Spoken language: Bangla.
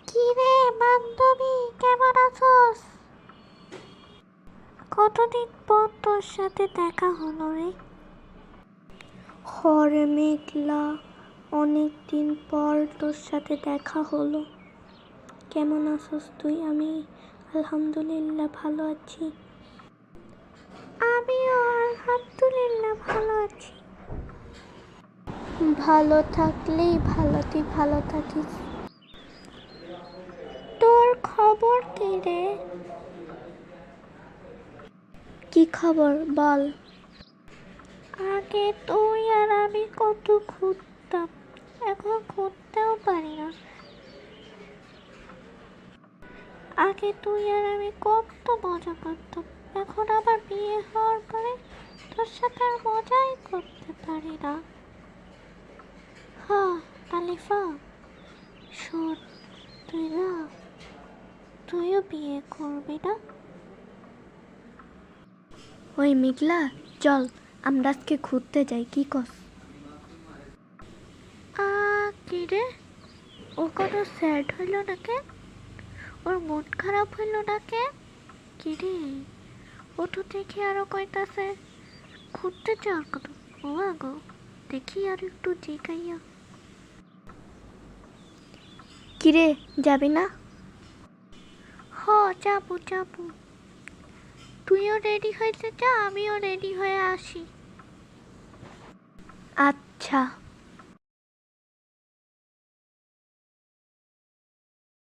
কি রে বান্ধবী, কেমন আছোস? কতদিন পর তোর সাথে দেখা হলো রে। হরে মেঘলা, অনেকদিন পর তোর সাথে দেখা হলো। কেমন আছোস তুই? আমি আলহামদুলিল্লাহ ভালো আছি। আমিও আলহামদুলিল্লাহ ভালো আছি। ভালো থাকলেই ভালো, তুই ভালো থাকিস। তোর খবর কি রে? কি খবর বল। আগে তুই আর আমি কত ঘুরতাম, এখন ঘুরতেও পারি না। আগে তুই আর আমি কত মজা করতাম, এখন আবার বিয়ে হওয়ার পরে তোর সাথে আর মজাই করতে পারি না। হ্যাঁ আলিফা, শোন, তুইও বিয়ে করবি না? ওই মেঘলা, চল আমরা আজকে ঘুরতে যাই, কি কস? কি রে, ও কোনো স্যাড হইল নাকি? ওর মন খারাপ হইল নাকি? কি রে, ও তো দেখি আরো কইতাছে ঘুরতে যাওয়ার কথা। ও আগো, দেখি আর একটু জিগাইয়া। কিরে, যাবি না? হ, যাবো যাবো। তুইও রেডি হইতে যা, আমিও রেডি হয়ে আসি। আচ্ছা।